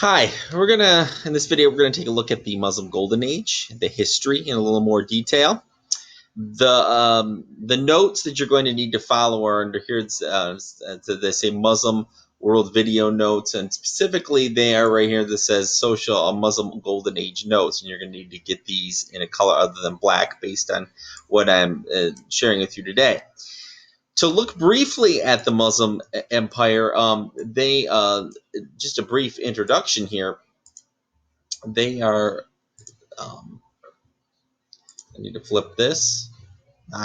Hi, in this video, we're gonna take a look at the Muslim Golden Age, the history in a little more detail. The notes that you're going to need to follow are under here. They say Muslim World Video Notes, and specifically they are right here that says Social Muslim Golden Age Notes, and you're going to need to get these in a color other than black based on what I'm sharing with you today. To look briefly at the Muslim Empire, they just a brief introduction here. They are. I need to flip this.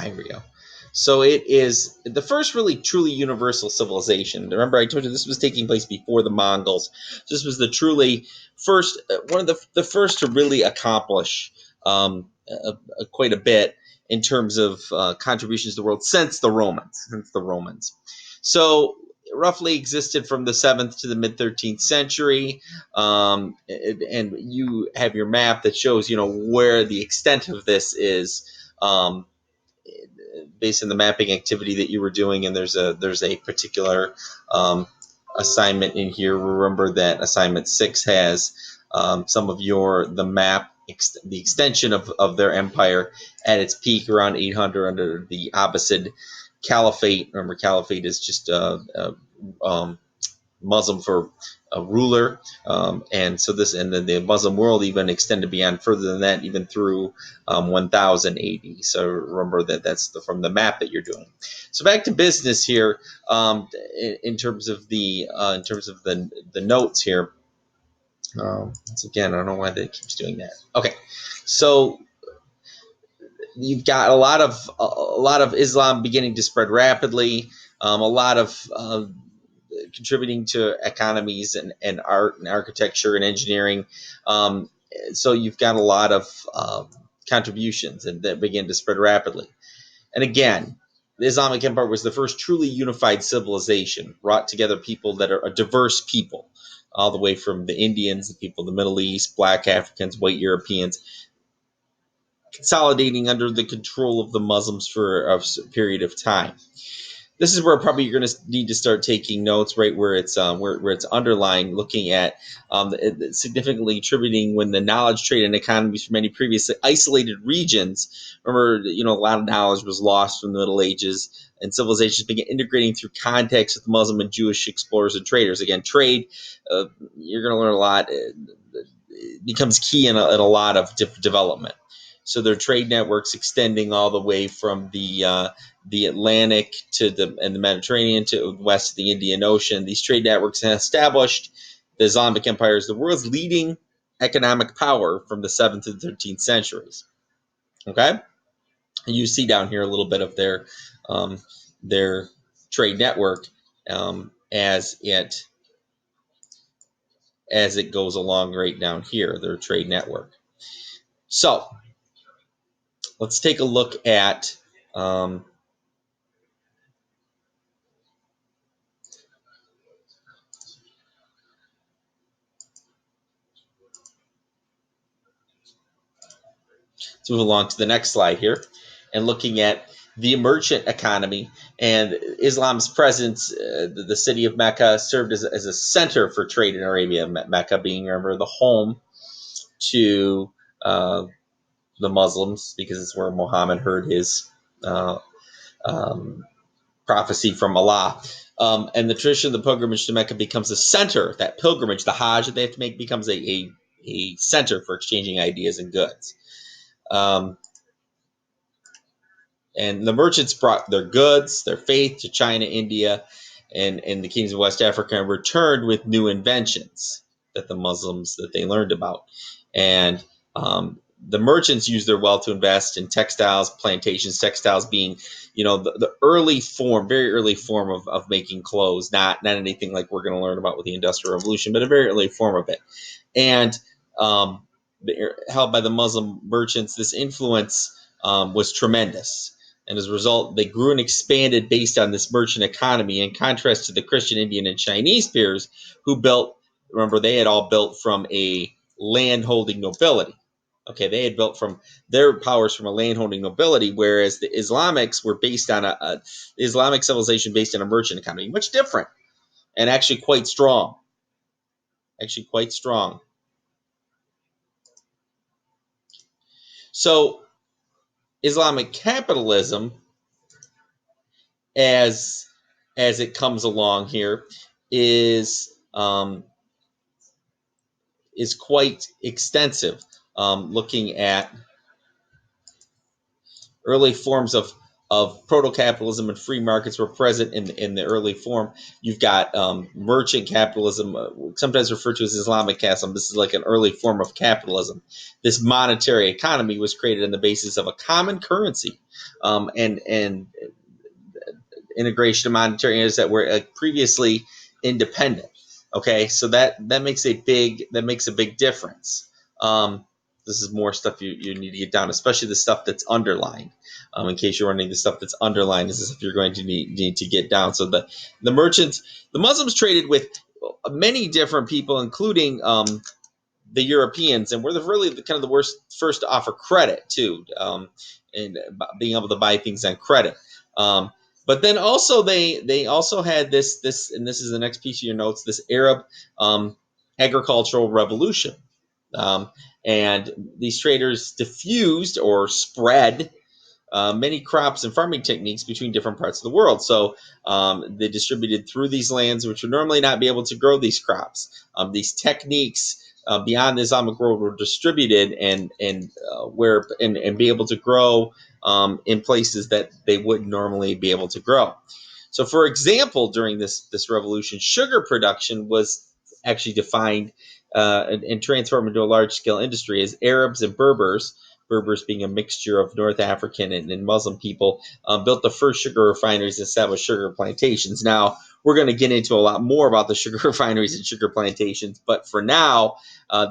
Here we go. So it is the first really truly universal civilization. Remember, I told you this was taking place before the Mongols. This was the truly first, one of the first to really accomplish quite a bit in terms of contributions to the world since the Romans. So roughly existed from the 7th to the mid 13th century, and you have your map that shows where the extent of this is. Based on the mapping activity that you were doing, and there's a particular assignment in here. Remember that assignment 6 has some of the map, the extension of their empire at its peak around 800 under the Abbasid Caliphate. Remember, Caliphate is just Muslim for a ruler, and then the Muslim world even extended beyond further than that, even through 1000 AD. So remember that's from the map that you're doing. So back to business here, in terms of the notes here. Once again, I don't know why that keeps doing that. Okay, so you've got a lot of Islam beginning to spread rapidly. A lot of contributing to economies and art and architecture and engineering. So you've got a lot of contributions that begin to spread rapidly. And again, the Islamic Empire was the first truly unified civilization, brought together people that are a diverse people, all the way from the Indians, the people of the Middle East, Black Africans, white Europeans, consolidating under the control of the Muslims for a period of time. This is where probably you're going to need to start taking notes, right where it's where it's underlined, looking at significantly attributing when the knowledge, trade, and economies from many previously isolated regions. Remember, a lot of knowledge was lost from the Middle Ages, and civilizations began integrating through contacts with Muslim and Jewish explorers and traders. Again, trade, you're going to learn a lot. It becomes key in a lot of development. So their trade networks extending all the way from the Atlantic and the Mediterranean to west of the Indian Ocean. These trade networks have established the Islamic Empire as the world's leading economic power from the 7th to the 13th centuries. Okay, and you see down here a little bit of their trade network as it goes along right down here, their trade network. So let's take a look at let's move along to the next slide here, and looking at the merchant economy and Islam's presence. The city of Mecca served as a center for trade in Arabia, Mecca being, remember, the home to the Muslims, because it's where Muhammad heard his prophecy from Allah. And the tradition of the pilgrimage to Mecca becomes a center. That pilgrimage, the Hajj that they have to make, becomes a center for exchanging ideas and goods. And the merchants brought their goods, their faith to China, India, and the kingdoms of West Africa, and returned with new inventions that they learned about. And the merchants used their wealth to invest in textiles, plantations, textiles being, the early form, very early form of making clothes, not anything like we're going to learn about with the Industrial Revolution, but a very early form of it. And held by the Muslim merchants, this influence was tremendous. And as a result, they grew and expanded based on this merchant economy, in contrast to the Christian, Indian, and Chinese peers who built, remember, they had all built from a land-holding nobility. Okay, they had built from their powers from a land-holding nobility, whereas the Islamics were based on a Islamic civilization based on a merchant economy, much different and actually quite strong. actually quite strong. So Islamic capitalism, as it comes along here, is quite extensive. Looking at early forms of proto-capitalism and free markets were present in the early form. You've got merchant capitalism, sometimes referred to as Islamic capitalism. This is like an early form of capitalism. This monetary economy was created on the basis of a common currency, and integration of monetary areas that were previously independent. Okay, so that makes a big difference. This is more stuff you need to get down, especially the stuff that's underlined. In case you're wondering, the stuff that's underlined is the stuff you're going to need to get down. So the merchants, the Muslims traded with many different people, including the Europeans, and we're really kind of the worst first to offer credit too, and being able to buy things on credit. But then also they also had this, and this is the next piece of your notes, this Arab agricultural revolution, and these traders diffused or spread many crops and farming techniques between different parts of the world. So they distributed through these lands, which would normally not be able to grow these crops. These techniques beyond the Islamic world were distributed and be able to grow in places that they wouldn't normally be able to grow. So, for example, during this revolution, sugar production was actually defined and transformed into a large scale industry as Arabs and Berbers being a mixture of North African and Muslim people, built the first sugar refineries and established sugar plantations. Now, we're going to get into a lot more about the sugar refineries and sugar plantations, but for now,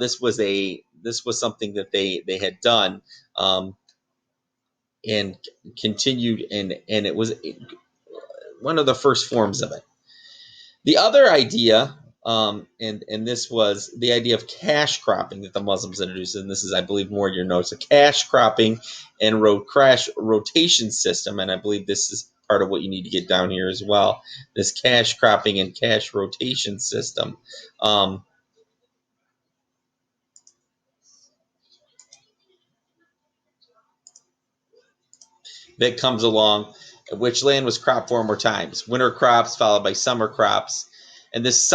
this was something that they had done, and continued, and it was one of the first forms of it. The other idea, and this was the idea of cash cropping that the Muslims introduced, and this is, I believe, more in your notes, a cash cropping and crash rotation system, and I believe this is part of what you need to get down here as well. This cash cropping and cash rotation system. That comes along, which land was cropped four more times. Winter crops followed by summer crops. And this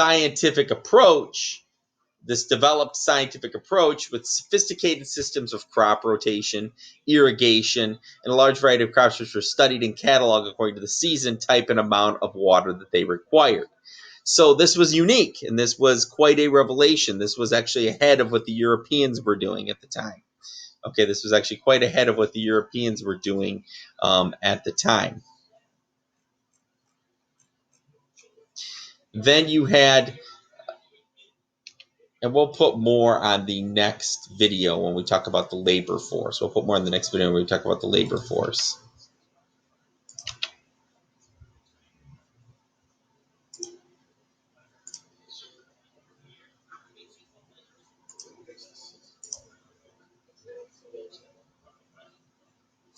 developed scientific approach with sophisticated systems of crop rotation, irrigation, and a large variety of crops which were studied and cataloged according to the season, type, and amount of water that they required. So this was unique, and this was quite a revelation. This was actually ahead of what the Europeans were doing at the time. Okay, this was actually quite ahead of what the Europeans were doing at the time. Then you had, and we'll put more on the next video when we talk about the labor force. We'll put more in the next video when we talk about the labor force.